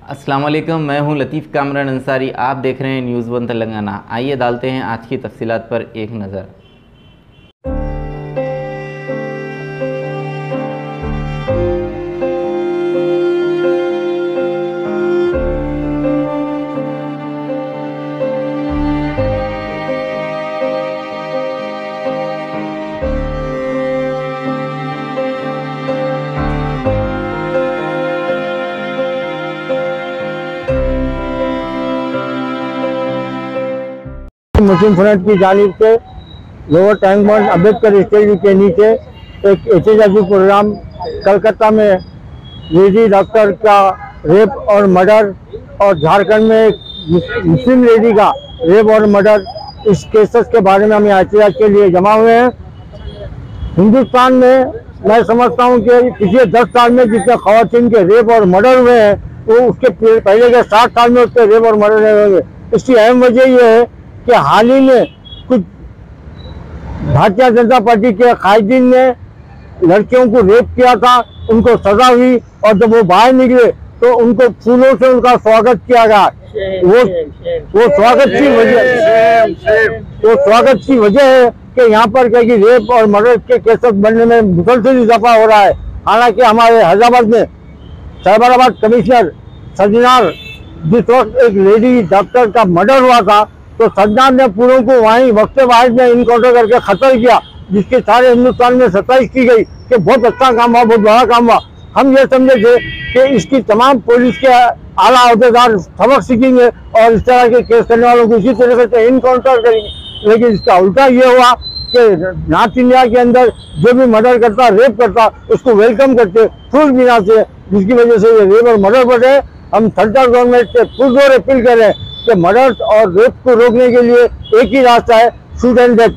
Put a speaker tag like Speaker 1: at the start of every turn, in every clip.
Speaker 1: अस्सलाम वालेकुम, मैं हूं लतीफ़ कामरान अंसारी। आप देख रहे हैं न्यूज़ 1 तेलंगाना। आइए डालते हैं आज की तफसीलात पर एक नज़र।
Speaker 2: मुस्लिम फ्रंट की जानिब से लोअर टैंक बंड अम्बेडकर स्टेडियम के नीचे एक एहतजाजी प्रोग्राम कलकत्ता में लेडी डॉक्टर का रेप और मर्डर और झारखंड में एक मुस्लिम लेडी का रेप और मर्डर, इस केसेस के बारे में हम एहतजाज के लिए जमा हुए हैं। हिंदुस्तान में मैं समझता हूं कि पिछले 10 साल में जितने खवातीन के रेप और मर्डर हुए हैं वो उसके पहले के 60 साल में उसके रेप और मर्डर नहीं होंगे। इसकी अहम वजह यह है कि हाल ही में कुछ भारतीय जनता पार्टी के कायदीन ने लड़कियों को रेप किया था, उनको सजा हुई और जब वो बाहर निकले तो उनको फूलों से उनका स्वागत किया गया। वो स्वागत की वजह है कि यहाँ पर कहीं रेप और मर्डर के केसेस बनने में मुसलसल इजाफा हो रहा है। हालांकि हमारे हैदराबाद में साइबराबाद कमिश्नर सजनार जिस वक्त एक लेडी डॉक्टर का मर्डर हुआ था तो सज्जाद ने पूरों को वहीं वक्त वाहिद में इनकाउंटर करके खत्म किया, जिसके सारे हिंदुस्तान में सताइश की गई कि बहुत अच्छा काम हुआ, बहुत बड़ा काम हुआ। हम ये समझे थे कि इसकी तमाम पुलिस के आला अहदेदार सबक सीखेंगे और इस तरह के केस करने वालों को इसी तरीके से इनकाउंटर करेंगे, लेकिन इसका उल्टा ये हुआ कि नॉर्थ इंडिया के अंदर जो भी मर्डर करता, रेप करता, उसको वेलकम करते फुल बिना से, जिसकी वजह से ये रेप और मर्डर बढ़े। हम सेंट्रल गवर्नमेंट से पुरजोर अपील कर रहे हैं कि मर्डर और रेप को रोकने के लिए एक ही रास्ता है, शूट एंड डेथ।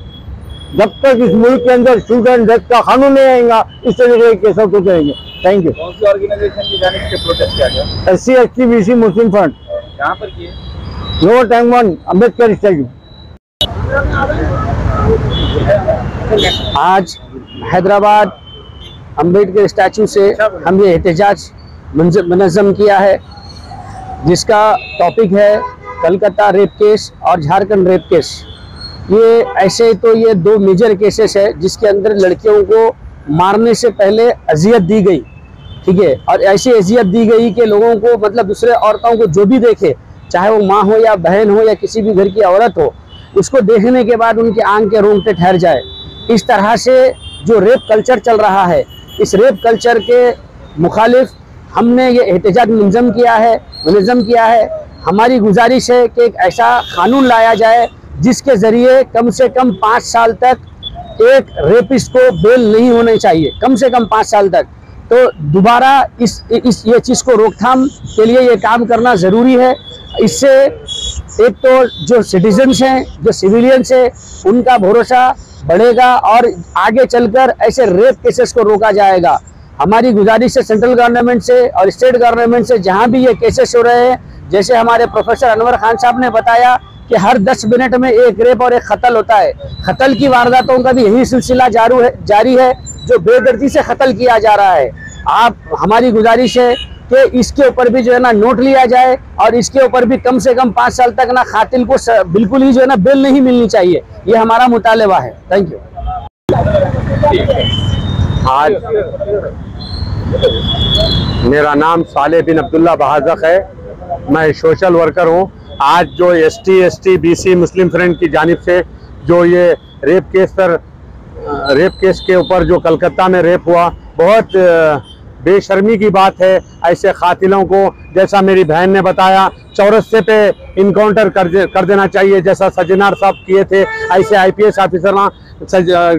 Speaker 2: जब तक इस मुल्क के अंदर शूट एंड डेथ का कानून नहीं आएगा इस तरीके के केसों को करेंगे। Thank you.
Speaker 3: कौन सी ऑर्गेनाइजेशन की जानिब से प्रोटेस्ट किया गया?
Speaker 2: SC ST BC मुस्लिम फ्रंट।
Speaker 3: कहाँ पर किए?
Speaker 2: लोअर टैंक बंड अम्बेडकर स्टेडियम।
Speaker 4: आज हैदराबाद अम्बेडकर स्टैचू से हम ये एहतजाज मुनज़्ज़म किया है, जिसका टॉपिक है कलकत्ता रेप केस और झारखंड रेप केस। ये ऐसे तो ये दो मेजर केसेस है जिसके अंदर लड़कियों को मारने से पहले अजियत दी गई, ठीक है, और ऐसी अजियत दी गई कि लोगों को, मतलब दूसरे औरतों को जो भी देखे, चाहे वो माँ हो या बहन हो या किसी भी घर की औरत हो, उसको देखने के बाद उनके आंख के रोंगटे ठहर जाए। इस तरह से जो रेप कल्चर चल रहा है, इस रेप कल्चर के मुखालिफ हमने ये एहतजाज मुनज़्ज़म किया है। हमारी गुजारिश है कि एक ऐसा कानून लाया जाए जिसके ज़रिए कम से कम 5 साल तक एक रेपिस्ट को बेल नहीं होनी चाहिए, कम से कम 5 साल तक। तो दोबारा ये चीज़ को रोकथाम के लिए ये काम करना ज़रूरी है। इससे एक तो जो सिटीजन्स हैं, जो सिविलियंस हैं, उनका भरोसा बढ़ेगा और आगे चलकर ऐसे रेप केसेस को रोका जाएगा। हमारी गुजारिश है सेंट्रल गवर्नमेंट से और स्टेट गवर्नमेंट से, जहाँ भी ये केसेस हो रहे हैं, जैसे हमारे प्रोफेसर अनवर खान साहब ने बताया कि हर 10 मिनट में एक रेप और एक कत्ल होता है। कत्ल की वारदातों का भी यही सिलसिला जारी है जो बेदर्दी से कत्ल किया जा रहा है। हमारी गुजारिश है कि इसके ऊपर भी जो है ना नोट लिया जाए और इसके ऊपर भी कम से कम 5 साल तक ना कातिल को बिल्कुल ही जो है ना बेल नहीं मिलनी चाहिए। ये हमारा मुतालबा है। Thank you.
Speaker 5: आज मेरा नाम साले बिन अब्दुल्ला बहाज़क है, मैं सोशल वर्कर हूँ। आज जो ST ST BC मुस्लिम फ्रंट की जानिब से जो ये रेप केस के ऊपर जो कलकत्ता में रेप हुआ, बहुत बेशर्मी की बात है। ऐसे कातिलों को, जैसा मेरी बहन ने बताया, चौरस्ते पे इनकाउंटर कर देना चाहिए, जैसा सजनार साहब किए थे, ऐसे IPS ऑफिसर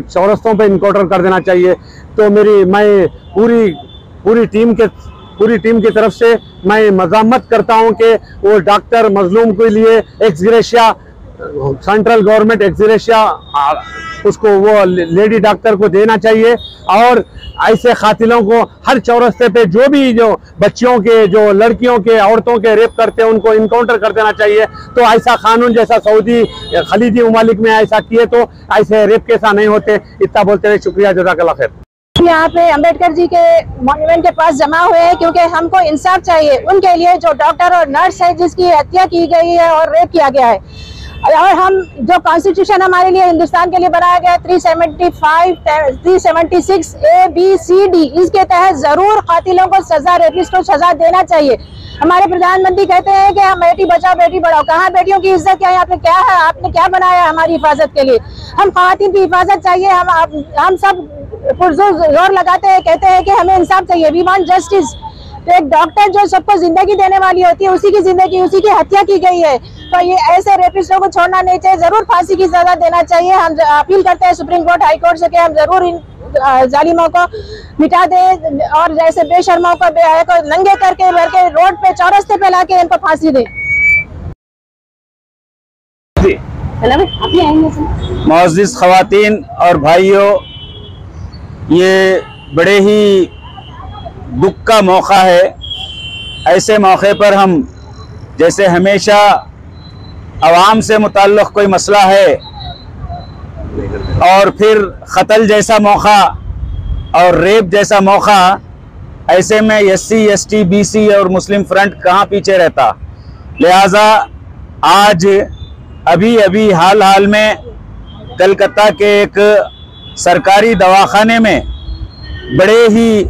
Speaker 5: चौरस्तों पे इनकाउंटर कर देना चाहिए। तो मैं पूरी टीम की तरफ से मैं मज़ामत करता हूं कि वो डॉक्टर मजलूम के लिए x gratia, central government x gratia उसको वो लेडी डॉक्टर को देना चाहिए और ऐसे कातिलों को हर चौरस्ते पे जो बच्चियों के, जो लड़कियों के, औरतों के रेप करते हैं उनको इनकाउंटर कर देना चाहिए। तो ऐसा कानून जैसा सऊदी खलीजी ममालिक में ऐसा किए तो ऐसे रेप कैसा नहीं होते। इतना बोलते हुए शुक्रिया, जज़ाकल्लाह खैर।
Speaker 6: यहाँ पे अंबेडकर जी के मॉन्यूमेंट के पास जमा हुए हैं क्योंकि हमको इंसाफ चाहिए उनके लिए जो डॉक्टर और नर्स है जिसकी हत्या की गई है और रेप किया गया है। और हम जो कॉन्स्टिट्यूशन हमारे लिए हिंदुस्तान के लिए बनाया गया 375, 376 ABCD, इसके तहत जरूर कातिलों को सजा, रेपिस्ट को सजा देना चाहिए। हमारे प्रधानमंत्री कहते हैं कि हम बेटी बचाओ बेटी बढ़ाओ। कहाँ बेटियों की इज्जत क्या है? आपने क्या है, आपने क्या बनाया हमारी हिफाजत के लिए? हम खवातीन की हिफाजत चाहिए। हम सब जोर लगाते हैं, कहते हैं कि हमें इंसाफ चाहिए, वी वांट जस्टिस। तो एक डॉक्टर जो सबको जिंदगी देने वाली होती है, उसी की जिंदगी, उसी की हत्या की गई है। तो ये ऐसे रेपिस्टों को छोड़ना नहीं चाहिए, जरूर फांसी की सजा देना चाहिए। हम अपील करते हैं सुप्रीम कोर्ट, हाई कोर्ट से कि हम जरूर इन जालिमों को मिटा दें और जैसे बेशर्मों को नंगे करके भर के रोड पे चौरस्ते पे लाके इनको फांसी दें।
Speaker 7: मुअज़्ज़िज़ ख़वातीन और भाइयों, ये बड़े ही दुख का मौका है। ऐसे मौके पर हम जैसे हमेशा आवाम से मुताल्लिक़ कोई मसला है और फिर क़त्ल जैसा मौका और रेप जैसा मौका, ऐसे में SC, ST, BC और मुस्लिम फ्रंट कहाँ पीछे रहता। लिहाजा आज अभी हाल में कलकत्ता के एक सरकारी दवाखाने में बड़े ही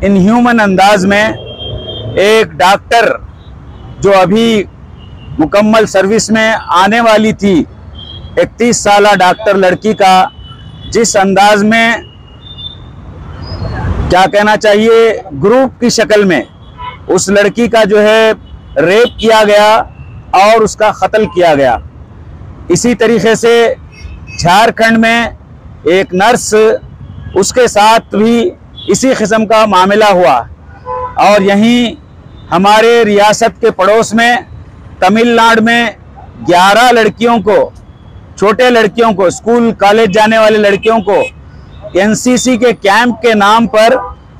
Speaker 7: इनह्यूमन अंदाज में एक डॉक्टर जो अभी मुकम्मल सर्विस में आने वाली थी, 31 साला डॉक्टर लड़की का जिस अंदाज में, क्या कहना चाहिए, ग्रुप की शक्ल में उस लड़की का जो है रेप किया गया और उसका कत्ल किया गया। इसी तरीके से झारखंड में एक नर्स, उसके साथ भी इसी किस्म का मामला हुआ। और यहीं हमारे रियासत के पड़ोस में तमिलनाडु में 11 लड़कियों को, छोटे लड़कियों को, स्कूल कॉलेज जाने वाले लड़कियों को NCC के कैंप के नाम पर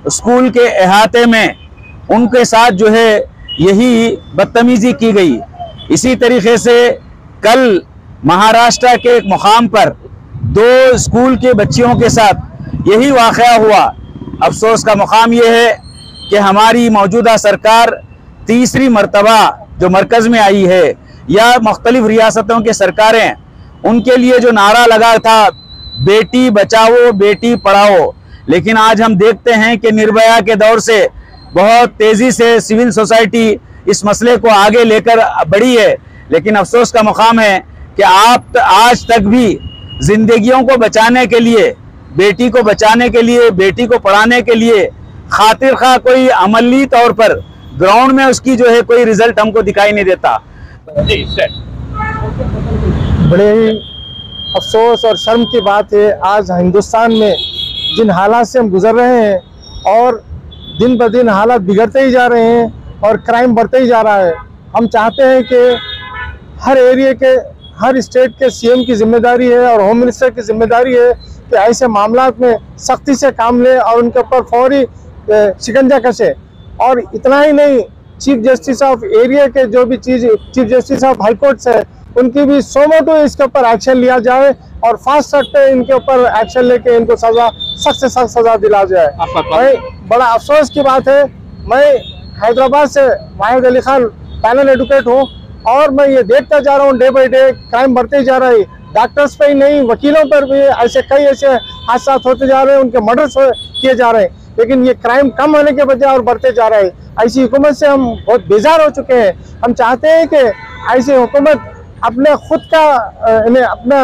Speaker 7: स्कूल के अहाते में उनके साथ जो है यही बदतमीजी की गई। इसी तरीके से कल महाराष्ट्र के एक मुकाम पर 2 स्कूल के बच्चियों के साथ यही वाक़या हुआ। अफसोस का मुकाम यह है कि हमारी मौजूदा सरकार तीसरी मरतबा जो मरकज़ में आई है, या मुख्तलिफ रियासतों की सरकारें, उनके लिए जो नारा लगा था बेटी बचाओ बेटी पढ़ाओ, लेकिन आज हम देखते हैं कि निर्भया के दौर से बहुत तेज़ी से सिविल सोसाइटी इस मसले को आगे लेकर बढ़ी है। लेकिन अफसोस का मुकाम है कि आप आज तक भी जिंदगियों को बचाने के लिए, बेटी को बचाने के लिए, बेटी को पढ़ाने के लिए खातिर खा कोई अमली तौर पर ग्राउंड में उसकी जो है कोई रिजल्ट हमको दिखाई नहीं देता।
Speaker 2: बड़े ही अफसोस और शर्म की बात है, आज हिंदुस्तान में जिन हालात से हम गुजर रहे हैं और दिन ब दिन हालात बिगड़ते ही जा रहे हैं और क्राइम बढ़ते ही जा रहा है। हम चाहते हैं कि हर एरिया के, हर स्टेट के CM की जिम्मेदारी है और होम मिनिस्टर की जिम्मेदारी है कि ऐसे मामलात में सख्ती से काम ले और उनके ऊपर फौरी शिकंजा कसे। और इतना ही नहीं, चीफ जस्टिस ऑफ एरिया के जो भी chief justice of high court है, उनकी भी सोमोटो इसके ऊपर एक्शन लिया जाए और फास्ट ट्रैक पे इनके ऊपर एक्शन लेके इनको सजा, सख्त से सख्त सजा दिला जाए। भाई बड़ा अफसोस की बात है, मैं हैदराबाद से वाहिद अली खान पैनल एडवोकेट हूँ और मैं ये देखता जा रहा हूँ डे बाई डे क्राइम बढ़ते ही जा रहा है। डॉक्टर्स पे ही नहीं, वकीलों पर भी ऐसे कई ऐसे हादसा होते जा रहे हैं, उनके मर्डर्स किए जा रहे हैं, लेकिन ये क्राइम कम होने के बजाय और बढ़ते जा रहा है। ऐसी हुकूमत से हम बहुत बेजार हो चुके हैं। हम चाहते हैं कि ऐसी हुकूमत अपने खुद का अपना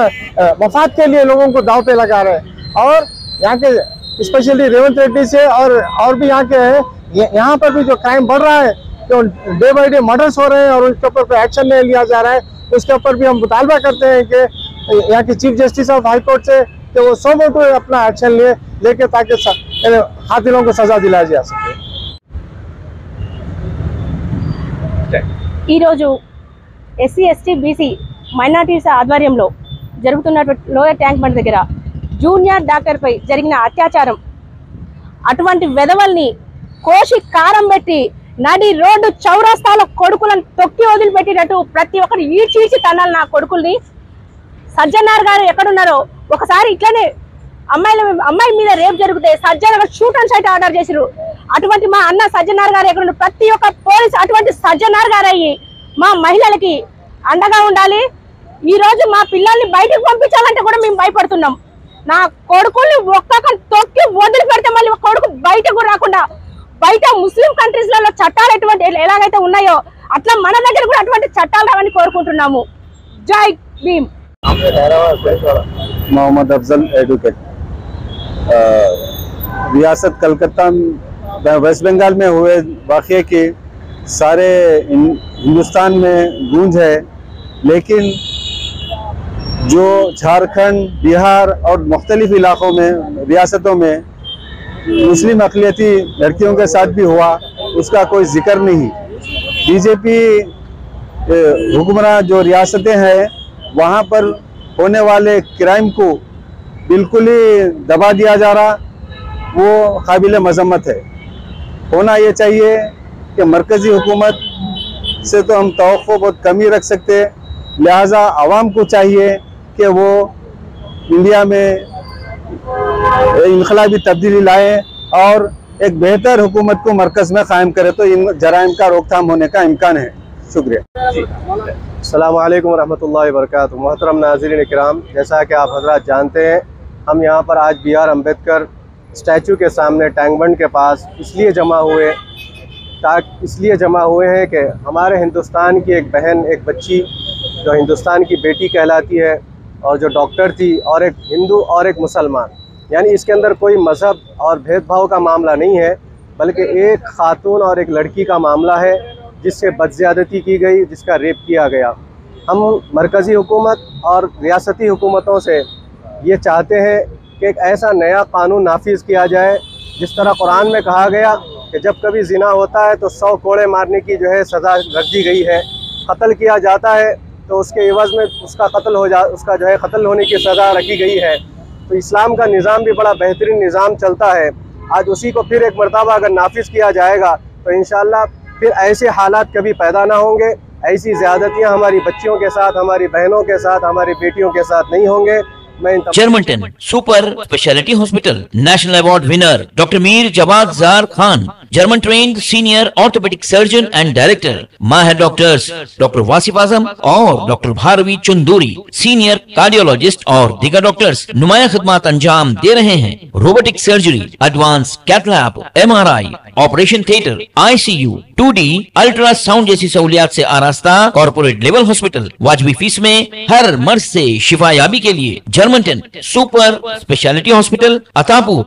Speaker 2: मफाद के लिए लोगों को दाव पे लगा रहे हैं। और यहाँ के स्पेशली रेवंत रेड्डी से और भी यहाँ के हैं, यहाँ पर भी जो क्राइम बढ़ रहा है, जो डे बाई डे मर्डर्स हो रहे हैं और उसके ऊपर कोई एक्शन नहीं लिया जा रहा है, उसके ऊपर भी हम मुतालबा करते हैं कि यहाँ की chief justice of high court से कि वो सोमोटो अपना एक्शन लेके ताकि कातिलों को सजा दिलाया जा सके।
Speaker 6: SC, ST, BC మైనారిటీస్ ఆధ్వర్యంలో జరుగుతున్నటువంటి లోయర్ ట్యాంక్ బండ్ దగ్గర జూనియర్ డాక్టర్ పై జరిగిన అత్యాచారం, అటువంటి వెధవల్ని కోసి కారం పెట్టి నడి రోడ్డు చౌరస్తాలో కొడుకులను తొక్కి వదిలిపెట్టినట్టు ప్రతి ఒక్కరు ఈడ్చి తన్నాలి నా కొడుకుల్ని। సజ్జనార్ గారు ఎక్కడున్నారో ఒకసారి ఇట్లనే అమ్మాయి మీద రేప్ జరిగితే Sajjanar shoot and sight order చేశారు. అటువంటి మా అన్న సజ్జనార్ గారు ఎక్కడ ప్రతి ఒక్క పోలీస్ అటువంటి సజ్జనార్ గారు అయ్యి మా మహిళలకి అండగా ఉండాలి. ఈ రోజు మా పిల్లల్ని బయటకు పంపించాలంటే కూడా మేము భయపడుతున్నాం. నా కొడుకుల్ని ఒక్కొక్క తొక్కి వదిలి పెడితే మళ్ళీ కొడుకు బయటకు రాకుండా బయట ముస్లిం కంట్రీస్ లలో చట్టాలు ఎలాగైతే ఉన్నాయో అట్లా మన దగ్గర కూడా అటువంటి చట్టాలు రావని కోరుకుంటున్నాము. జై భీమ్.
Speaker 5: मोहम्मद अफजल एडवोकेट रियासत कलकत्ता वेस्ट बंगाल में हुए वाक़े की सारे हिंदुस्तान में गूंज है, लेकिन जो झारखंड, बिहार और मुख्तलिफ इलाक़ों में रियासतों में मुस्लिम अक़लियती लड़कियों के साथ भी हुआ, उसका कोई जिक्र नहीं। बीजेपी हुक्मरान जो रियासतें हैं वहाँ पर होने वाले क्राइम को बिल्कुल ही दबा दिया जा रहा, वो काबिल मजम्मत है। होना ये चाहिए कि मरकज़ी हुकूमत से तो हम तवक्को बहुत कम ही रख सकते, लिहाजा आवाम को चाहिए कि वो इंडिया में इनकलाबी तब्दीली लाए और एक बेहतर हुकूमत को मरकज़ में कायम करे, तो इन जराइम का रोकथाम होने का इम्कान है। शुक्रिया।
Speaker 8: अस्सलाम वालेकुम रहमतुल्लाहि व बरकातुहू। मोहतरम नाज़रीन इकराम, जैसा कि आप हज़रात जानते हैं, हम यहाँ पर आज BR अम्बेडकर स्टैचू के सामने टैंक बंड के पास इसलिए जमा हुए हैं कि हमारे हिंदुस्तान की एक बहन, एक बच्ची जो हिंदुस्तान की बेटी कहलाती है और जो डॉक्टर थी, और एक हिंदू और एक मुसलमान, यानी इसके अंदर कोई मज़हब और भेदभाव का मामला नहीं है, बल्कि एक खातून और एक लड़की का मामला है जिससे बदज़्यादती की गई, जिसका रेप किया गया। हम मरकज़ी हुकूमत और रियासती हुकूमतों से ये चाहते हैं कि एक ऐसा नया कानून नाफिज किया जाए, जिस तरह कुरान में कहा गया कि जब कभी ज़िना होता है तो 100 कोड़े मारने की जो है सज़ा रख दी गई है। कत्ल किया जाता है तो उसके एवज़ में उसका उसका जो है कत्ल होने की सज़ा रखी गई है। तो इस्लाम का निज़ाम भी बड़ा बेहतरीन निज़ाम चलता है। आज उसी को फिर एक मरतबा अगर नाफिज किया जाएगा तो इंशाअल्लाह फिर ऐसे हालात कभी पैदा ना होंगे, ऐसी ज़्यादतियाँ हमारी बच्चियों के साथ, हमारी बहनों के साथ, हमारी बेटियों के साथ नहीं होंगे।
Speaker 9: Germanten super speciality hospital national award winner doctor Mir Jawad Zar Khan, German trained senior orthopedic surgeon and director, माहिर डॉक्टर्स डॉक्टर वासिफ आजम और doctor Bharavi Chunduri, senior cardiologist और दीगर डॉक्टर्स नुमाया खिदमत अंजाम दे रहे हैं। Robotic surgery, advance cath lab, MRI, operation theatre, ICU, 2D ultrasound जैसी सहूलियात से आरास्ता कॉर्पोरेट लेवल हॉस्पिटल, वाजबी फीस में हर मर्ज से शिफायाबी के लिए जर्मनटन सुपर स्पेशलिटी हॉस्पिटल, अतापू